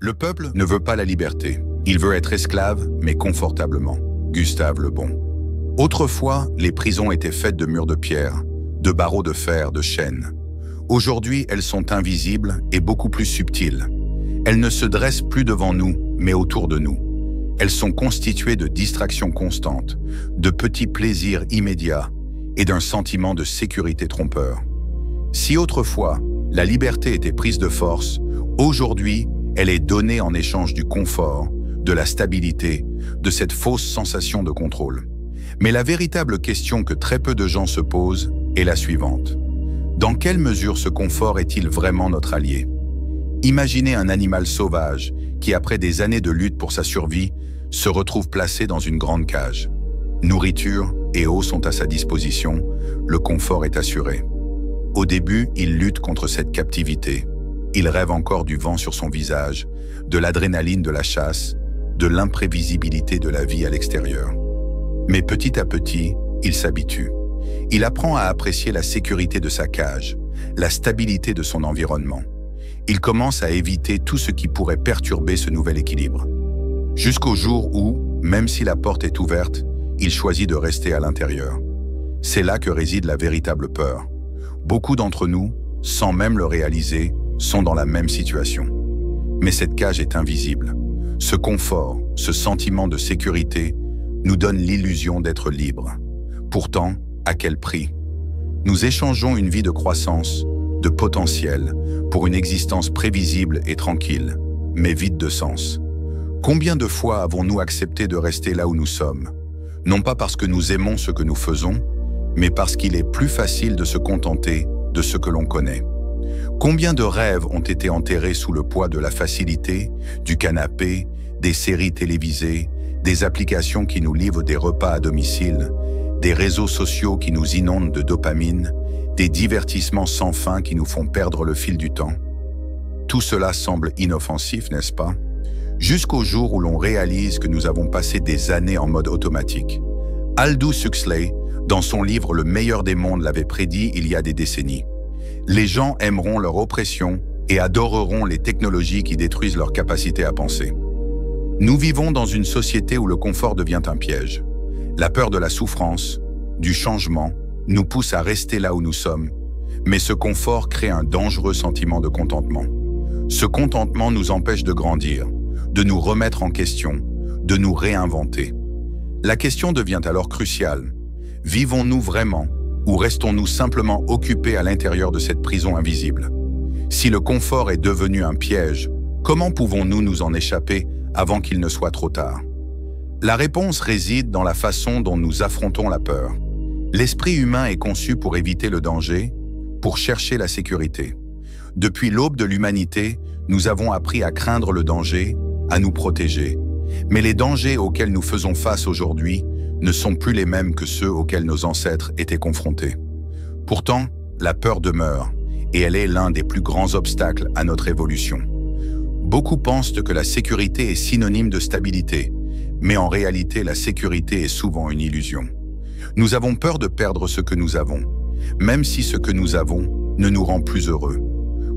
Le peuple ne veut pas la liberté. Il veut être esclave, mais confortablement. Gustave Le Bon. Autrefois, les prisons étaient faites de murs de pierre, de barreaux de fer, de chaînes. Aujourd'hui, elles sont invisibles et beaucoup plus subtiles. Elles ne se dressent plus devant nous, mais autour de nous. Elles sont constituées de distractions constantes, de petits plaisirs immédiats et d'un sentiment de sécurité trompeur. Si autrefois, la liberté était prise de force, aujourd'hui, elle est donnée en échange du confort, de la stabilité, de cette fausse sensation de contrôle. Mais la véritable question que très peu de gens se posent est la suivante. Dans quelle mesure ce confort est-il vraiment notre allié? Imaginez un animal sauvage qui, après des années de lutte pour sa survie, se retrouve placé dans une grande cage. Nourriture et eau sont à sa disposition, le confort est assuré. Au début, il lutte contre cette captivité. Il rêve encore du vent sur son visage, de l'adrénaline de la chasse, de l'imprévisibilité de la vie à l'extérieur. Mais petit à petit, il s'habitue. Il apprend à apprécier la sécurité de sa cage, la stabilité de son environnement. Il commence à éviter tout ce qui pourrait perturber ce nouvel équilibre. Jusqu'au jour où, même si la porte est ouverte, il choisit de rester à l'intérieur. C'est là que réside la véritable peur. Beaucoup d'entre nous, sans même le réaliser, sont dans la même situation. Mais cette cage est invisible. Ce confort, ce sentiment de sécurité, nous donne l'illusion d'être libre. Pourtant, à quel prix? Nous échangeons une vie de croissance, de potentiel, pour une existence prévisible et tranquille, mais vide de sens. Combien de fois avons-nous accepté de rester là où nous sommes? Non pas parce que nous aimons ce que nous faisons, mais parce qu'il est plus facile de se contenter de ce que l'on connaît. Combien de rêves ont été enterrés sous le poids de la facilité, du canapé, des séries télévisées, des applications qui nous livrent des repas à domicile, des réseaux sociaux qui nous inondent de dopamine, des divertissements sans fin qui nous font perdre le fil du temps. Tout cela semble inoffensif, n'est-ce pas? Jusqu'au jour où l'on réalise que nous avons passé des années en mode automatique. Aldous Huxley, dans son livre Le meilleur des mondes, l'avait prédit il y a des décennies. Les gens aimeront leur oppression et adoreront les technologies qui détruisent leur capacité à penser. Nous vivons dans une société où le confort devient un piège. La peur de la souffrance, du changement, nous pousse à rester là où nous sommes, mais ce confort crée un dangereux sentiment de contentement. Ce contentement nous empêche de grandir, de nous remettre en question, de nous réinventer. La question devient alors cruciale. Vivons-nous vraiment ou restons-nous simplement occupés à l'intérieur de cette prison invisible? Si le confort est devenu un piège, comment pouvons-nous nous en échapper avant qu'il ne soit trop tard? La réponse réside dans la façon dont nous affrontons la peur. L'esprit humain est conçu pour éviter le danger, pour chercher la sécurité. Depuis l'aube de l'humanité, nous avons appris à craindre le danger, à nous protéger. Mais les dangers auxquels nous faisons face aujourd'hui ne sont plus les mêmes que ceux auxquels nos ancêtres étaient confrontés. Pourtant, la peur demeure, et elle est l'un des plus grands obstacles à notre évolution. Beaucoup pensent que la sécurité est synonyme de stabilité, mais en réalité, la sécurité est souvent une illusion. Nous avons peur de perdre ce que nous avons, même si ce que nous avons ne nous rend plus heureux.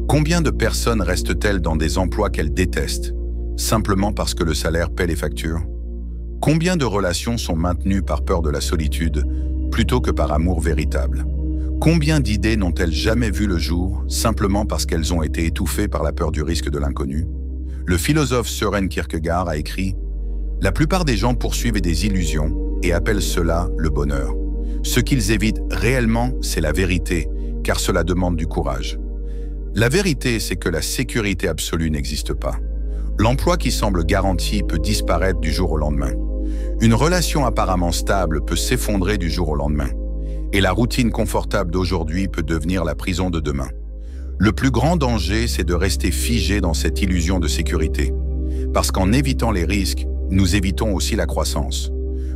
Combien de personnes restent-elles dans des emplois qu'elles détestent, simplement parce que le salaire paie les factures? Combien de relations sont maintenues par peur de la solitude, plutôt que par amour véritable? Combien d'idées n'ont-elles jamais vu le jour, simplement parce qu'elles ont été étouffées par la peur du risque de l'inconnu? Le philosophe Søren Kierkegaard a écrit « La plupart des gens poursuivent des illusions et appellent cela le bonheur. Ce qu'ils évitent réellement, c'est la vérité, car cela demande du courage. » La vérité, c'est que la sécurité absolue n'existe pas. L'emploi qui semble garanti peut disparaître du jour au lendemain. Une relation apparemment stable peut s'effondrer du jour au lendemain. Et la routine confortable d'aujourd'hui peut devenir la prison de demain. Le plus grand danger, c'est de rester figé dans cette illusion de sécurité. Parce qu'en évitant les risques, nous évitons aussi la croissance.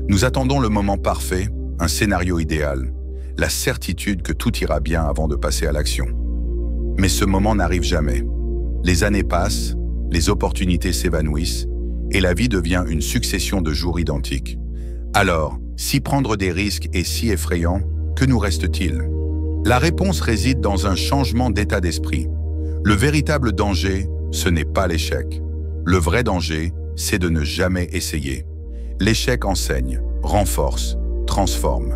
Nous attendons le moment parfait, un scénario idéal, la certitude que tout ira bien avant de passer à l'action. Mais ce moment n'arrive jamais. Les années passent, les opportunités s'évanouissent, et la vie devient une succession de jours identiques. Alors, si prendre des risques est si effrayant, que nous reste-t-il? La réponse réside dans un changement d'état d'esprit. Le véritable danger, ce n'est pas l'échec. Le vrai danger, c'est de ne jamais essayer. L'échec enseigne, renforce, transforme.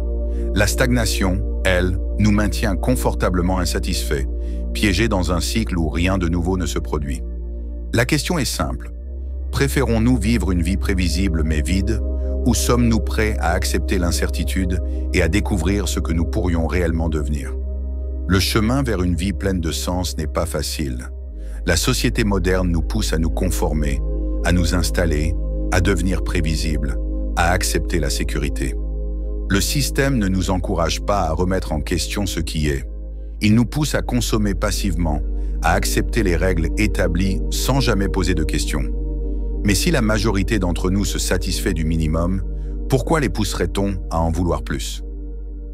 La stagnation, elle, nous maintient confortablement insatisfaits, piégés dans un cycle où rien de nouveau ne se produit. La question est simple. Préférons-nous vivre une vie prévisible mais vide, ou sommes-nous prêts à accepter l'incertitude et à découvrir ce que nous pourrions réellement devenir? Le chemin vers une vie pleine de sens n'est pas facile. La société moderne nous pousse à nous conformer, à nous installer, à devenir prévisibles, à accepter la sécurité. Le système ne nous encourage pas à remettre en question ce qui est. Il nous pousse à consommer passivement, à accepter les règles établies sans jamais poser de questions. Mais si la majorité d'entre nous se satisfait du minimum, pourquoi les pousserait-on à en vouloir plus?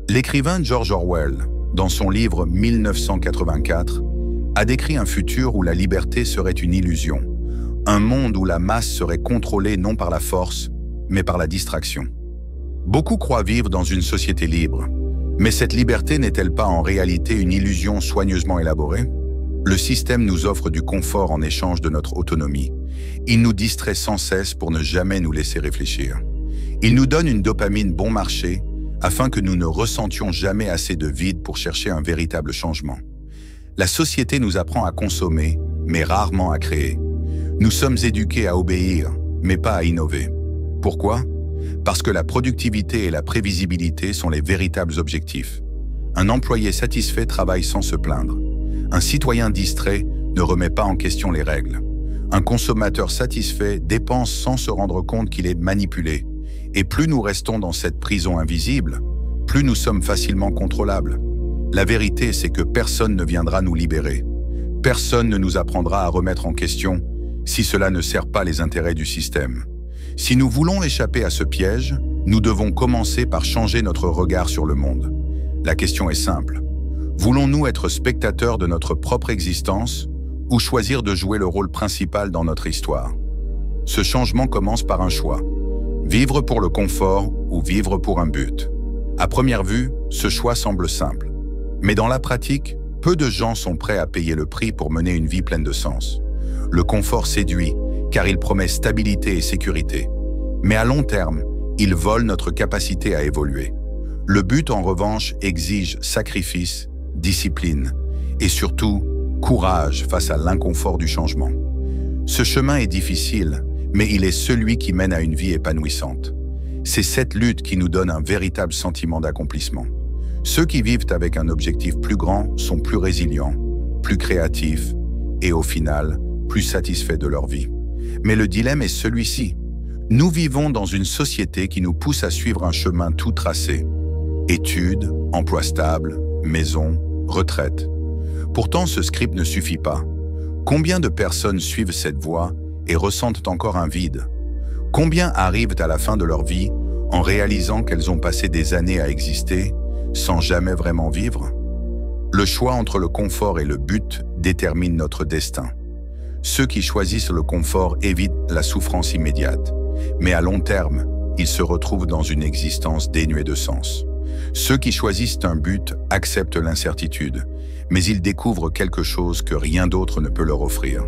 L'écrivain George Orwell, dans son livre 1984, a décrit un futur où la liberté serait une illusion, un monde où la masse serait contrôlée non par la force, mais par la distraction. Beaucoup croient vivre dans une société libre, mais cette liberté n'est-elle pas en réalité une illusion soigneusement élaborée? Le système nous offre du confort en échange de notre autonomie. Il nous distrait sans cesse pour ne jamais nous laisser réfléchir. Il nous donne une dopamine bon marché afin que nous ne ressentions jamais assez de vide pour chercher un véritable changement. La société nous apprend à consommer, mais rarement à créer. Nous sommes éduqués à obéir, mais pas à innover. Pourquoi? Parce que la productivité et la prévisibilité sont les véritables objectifs. Un employé satisfait travaille sans se plaindre. Un citoyen distrait ne remet pas en question les règles. Un consommateur satisfait dépense sans se rendre compte qu'il est manipulé. Et plus nous restons dans cette prison invisible, plus nous sommes facilement contrôlables. La vérité, c'est que personne ne viendra nous libérer. Personne ne nous apprendra à remettre en question si cela ne sert pas les intérêts du système. Si nous voulons échapper à ce piège, nous devons commencer par changer notre regard sur le monde. La question est simple. Voulons-nous être spectateurs de notre propre existence ou choisir de jouer le rôle principal dans notre histoire? Ce changement commence par un choix. Vivre pour le confort ou vivre pour un but? À première vue, ce choix semble simple. Mais dans la pratique, peu de gens sont prêts à payer le prix pour mener une vie pleine de sens. Le confort séduit, car il promet stabilité et sécurité. Mais à long terme, il vole notre capacité à évoluer. Le but, en revanche, exige sacrifice, discipline et surtout courage face à l'inconfort du changement. Ce chemin est difficile, mais il est celui qui mène à une vie épanouissante. C'est cette lutte qui nous donne un véritable sentiment d'accomplissement. Ceux qui vivent avec un objectif plus grand sont plus résilients, plus créatifs et au final, plus satisfaits de leur vie. Mais le dilemme est celui-ci. Nous vivons dans une société qui nous pousse à suivre un chemin tout tracé. Études, emploi stable, maison, retraite. Pourtant, ce script ne suffit pas. Combien de personnes suivent cette voie et ressentent encore un vide? Combien arrivent à la fin de leur vie en réalisant qu'elles ont passé des années à exister sans jamais vraiment vivre? Le choix entre le confort et le but détermine notre destin. Ceux qui choisissent le confort évitent la souffrance immédiate, mais à long terme, ils se retrouvent dans une existence dénuée de sens. Ceux qui choisissent un but acceptent l'incertitude, mais ils découvrent quelque chose que rien d'autre ne peut leur offrir.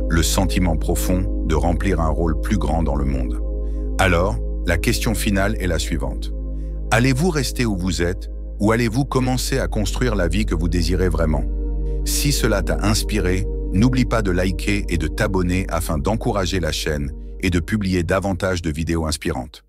Le sentiment profond de remplir un rôle plus grand dans le monde. Alors, la question finale est la suivante. Allez-vous rester où vous êtes ou allez-vous commencer à construire la vie que vous désirez vraiment? Si cela t'a inspiré, n'oublie pas de liker et de t'abonner afin d'encourager la chaîne et de publier davantage de vidéos inspirantes.